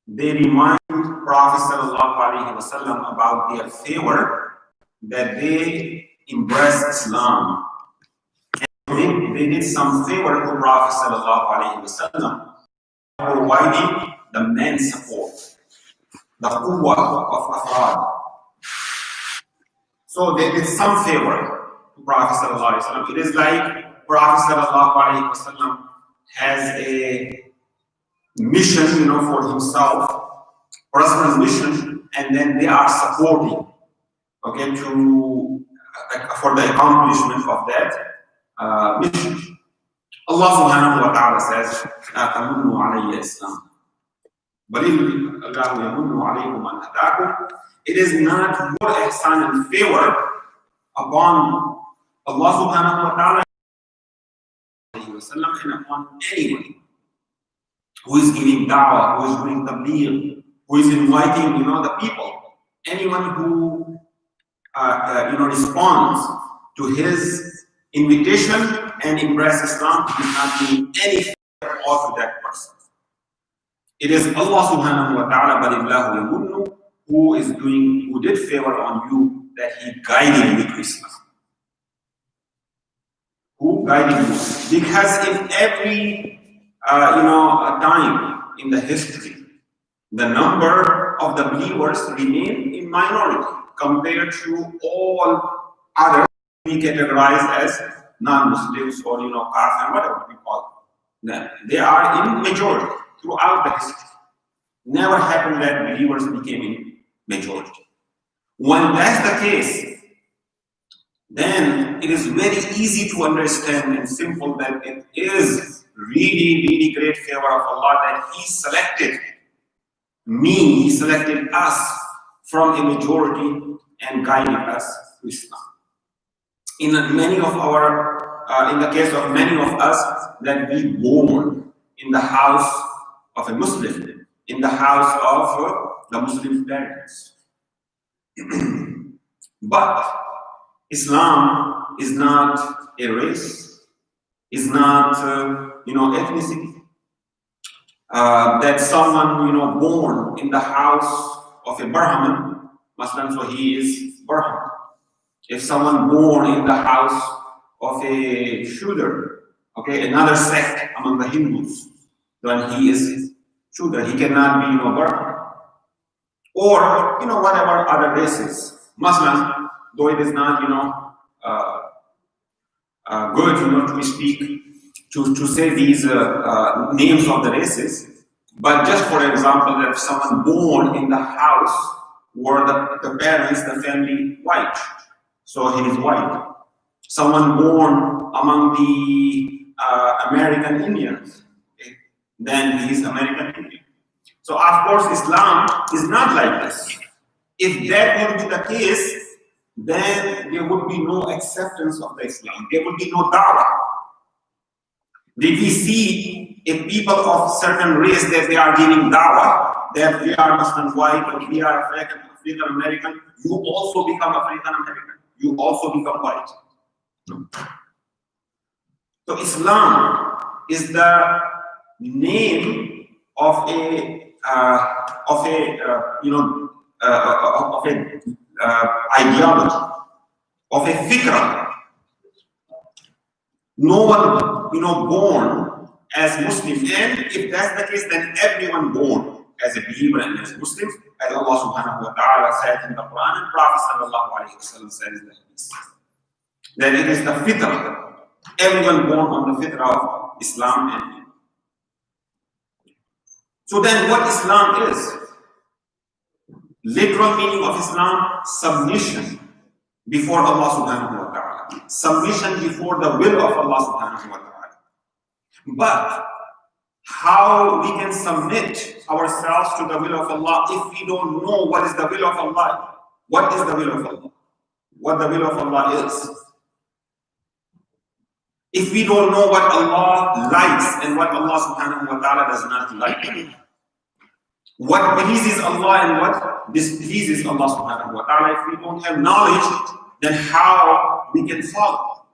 they remind Prophet ﷺ about their favor that they embraced Islam. And they did some favor to Prophet ﷺ, providing the men support, the Quwwah of Afrad. So they did some favor to Prophet ﷺ. It is like Prophet ﷺ has a mission, for himself, personal mission, and then they are supporting, okay, for the accomplishment of that mission. Allah subhanahu wa ta'ala says, "La tamunnu alayya Islam, balil Allahu yamunnu alaykum an hadakum." It is not your ihsan and favor upon Allah subhanahu wa ta'ala and upon anyone who is giving da'wah, who is doing tabligh, who is inviting, the people. Anyone who, responds to his invitation and embraces Islam is not doing any favor to that person. It is Allah subhanahu wa ta'ala, balillahu yamunnu, who did favor on you, that He guided you to Islam. Who guided you? Because in every time in the history, the number of the believers remain in minority compared to all others we categorize as non-Muslims or kafir, whatever we call them. They are in majority throughout the history. Never happened that believers became in majority. When that's the case, then it is very easy to understand and simple that it is really, really great favor of Allah that He selected me, He selected us from a majority and guided us to Islam. In the case of many of us, that we born in the house of a Muslim, in the house of the Muslim parents. But Islam is not a race, is not ethnicity. That someone born in the house of a Brahmin, Muslim, so he is Brahmin. If someone born in the house of a Shudra, okay, another sect among the Hindus, then he is Shudra. He cannot be Brahmin. Or whatever other races. Muslim, though it is not good to speak to say these names of the races, but just for example, if someone born in the house where the parents, the family white, so he is white. Someone born among the American Indians, okay, then he is American Indian. So of course Islam is not like this. If that would be the case, then there would be no acceptance of the Islam. There would be no da'wah. Did we see a people of certain race that they are giving da'wah, that we are Muslim white or we are African American, you also become African American, you also become white? No. So Islam is the name of a ideology, of a fikra. No one, born as Muslim, and if that's the case, then everyone born as a believer and as Muslim, as Allah subhanahu wa ta'ala said in the Quran, and Prophet sallallahu alaihi wasallam said in the Hadith, that it is the fitrah. Everyone born on the fitrah of Islam and Iman. So then what Islam is? Literal meaning of Islam, submission before Allah subhanahu wa ta'ala. Submission before the will of Allah subhanahu wa ta'ala. But how we can submit ourselves to the will of Allah if we don't know what is the will of Allah? What is the will of Allah? What the will of Allah is? If we don't know what Allah likes and what Allah subhanahu wa ta'ala does not like, what pleases Allah and what displeases Allah subhanahu wa ta'ala, if we don't have knowledge, then how we can follow?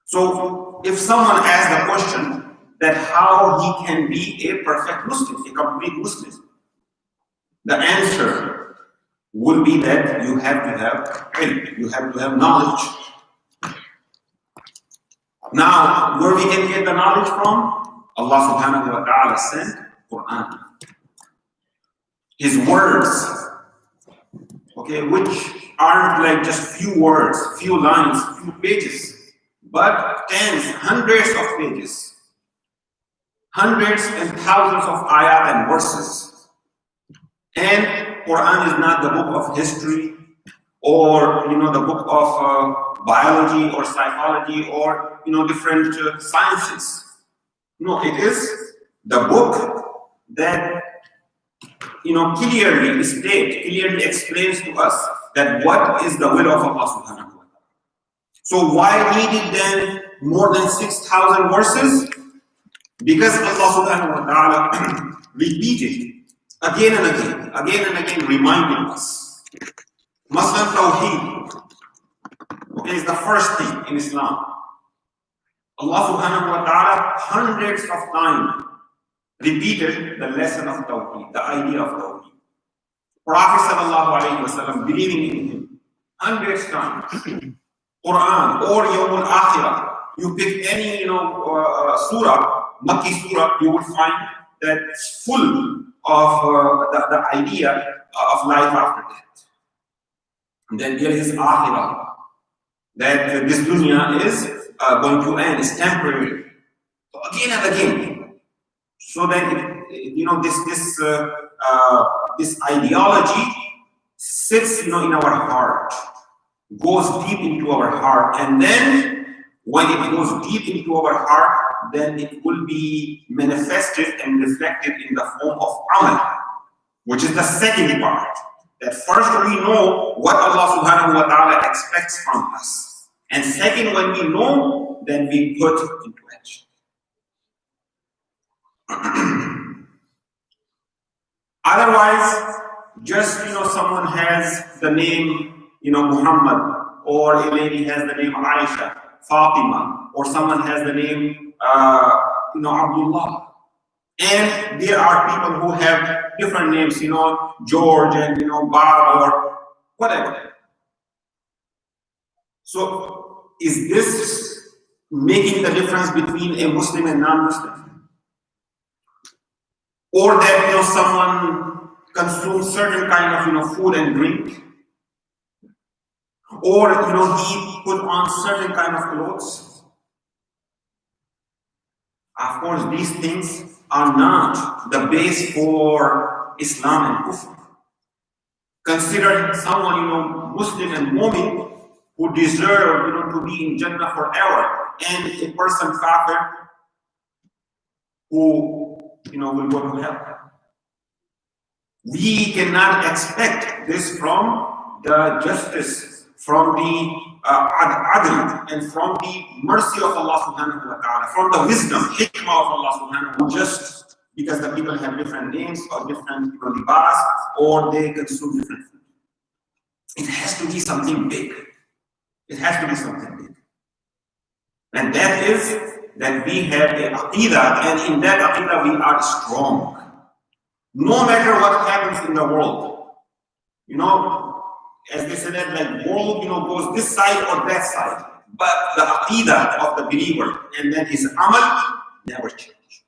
So if someone asks the question that how he can be a perfect Muslim, a complete Muslim. The answer will be that you have to have ilm, you have to have knowledge. Now, where we can get the knowledge from? Allah subhanahu wa ta'ala sent Quran. His words, okay, which aren't like just few words, few lines, few pages, but tens, hundreds of pages, hundreds and thousands of ayat and verses. And Quran is not the book of history or the book of biology or psychology or different sciences. No, it is the book that clearly states, clearly explains to us that what is the will of Allah subhanahu wa ta'ala. So why needed then more than 6,000 verses? Because Allah subhanahu wa ta'ala repeated again and again, reminding us. Muslim Tawheed, okay, is the first thing in Islam. Allah subhanahu wa ta'ala hundreds of times repeated the lesson of Tawheed, the idea of Tawheed. Prophet sallallahu alayhi wa sallam believing in him hundreds of times. Quran or Yawm al-Akhirah, you pick any surah, Makki surah, you will find that it's full of the idea of life after death. And then there is Akhirah, that this dunya is going to end, is temporary. So again and again. So then, this ideology sits, in our heart, goes deep into our heart, and then when it goes deep into our heart, then it will be manifested and reflected in the form of amal, which is the second part. That first we know what Allah subhanahu wa ta'ala expects from us. And second, when we know, then we put into action. Otherwise, just someone has the name Muhammad, or a lady has the name Aisha, Fatima, or someone has the name Abdullah. And there are people who have different names, George and Bob or whatever. So is this making the difference between a Muslim and non-Muslim? Or that someone consumes certain kind of food and drink, or he put on certain kind of clothes. Of course, these things are not the base for Islam and Kufr. Consider someone Muslim and Mu'min who deserve to be in Jannah forever, and a person kafir who will go to hell. We cannot expect this from the justice, from the adl, and from the mercy of Allah subhanahu wa ta'ala, from the wisdom, hikmah of Allah subhanahu wa ta'ala, just because the people have different names or different libas, or they consume different food. It has to be something big. It has to be something big. And that is that we have a aqidah, and in that aqidah we are strong. No matter what happens in the world, as they said, like world, goes this side or that side, but the aqidah of the believer and then his amal never change.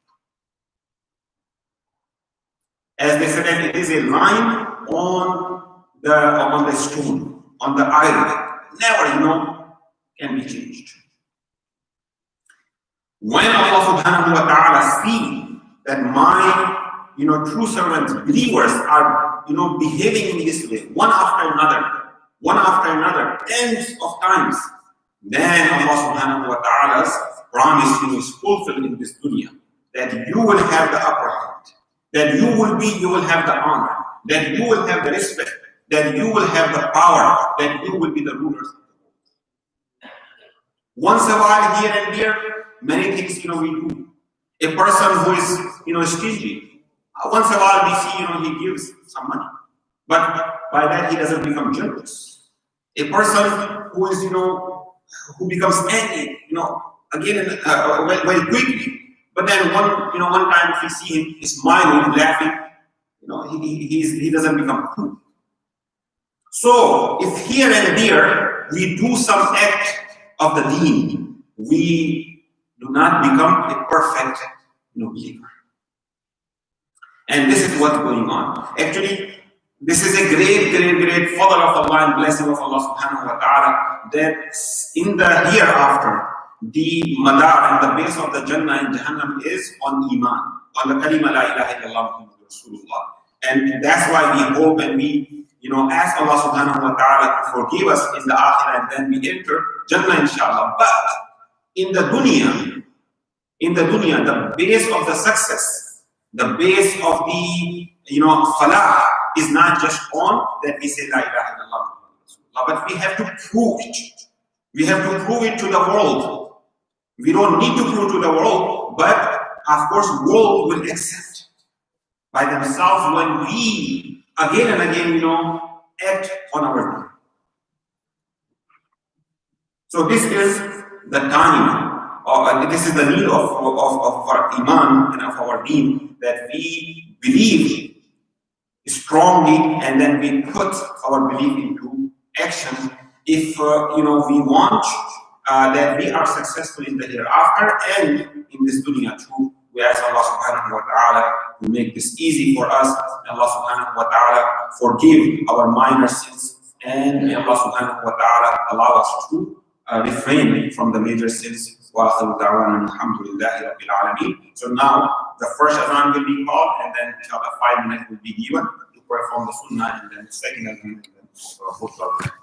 As they said, it is a line on the stone, on the iron, never, can be changed. When Allah subhanahu wa ta'ala see that my true servants, believers are behaving in this way, one after another, tens of times, then Allah subhanahu wa ta'ala's promise is fulfilled in this dunya, that you will have the upper hand, that you will have the honor, that you will have the respect, that you will have the power, that you will be the rulers of the world. Once a while, here and there, many things we do. A person who is stingy, once a while we see he gives some money, but by that he doesn't become generous. A person who is who becomes angry, again very quickly, But then one time if we see him smiling, laughing, he doesn't become cool. So if here and there we do some act of the deen, we do not become a perfect believer. And this is what's going on. Actually, this is a great fadl of Allah and blessing of Allah subhanahu wa ta'ala, that in the hereafter, the madar and the base of the Jannah and Jahannam is on Iman, on the kalima la ilaha illallah Muhammadur Rasulullah. And that's why we hope and we ask Allah subhanahu wa ta'ala to forgive us in the akhirah, and then we enter Jannah inshallah. But in the dunya, the base of the success, the base of the falah is not just on that we say la ilaha illallah Muhammadur Rasulullah, but we have to prove it. We have to prove it to the world. We don't need to prove to the world, but of course, world will accept by themselves when we again and again, act on our deen. So this is the time, or this is the need of our iman and of our deen, that we believe strongly and then we put our belief into action. If we want that we are successful in the hereafter and in this dunya too, we ask Allah subhanahu wa ta'ala to make this easy for us. May Allah subhanahu wa ta'ala forgive our minor sins, and may Allah subhanahu wa ta'ala allow us to refrain from the major sins. Wa akhiru da'wana alhamdulillahi rabbil alameen. So now the first adhan will be called, and then inshallah 5 minutes will be given to perform the sunnah, and then the second adhan, and then khutbah.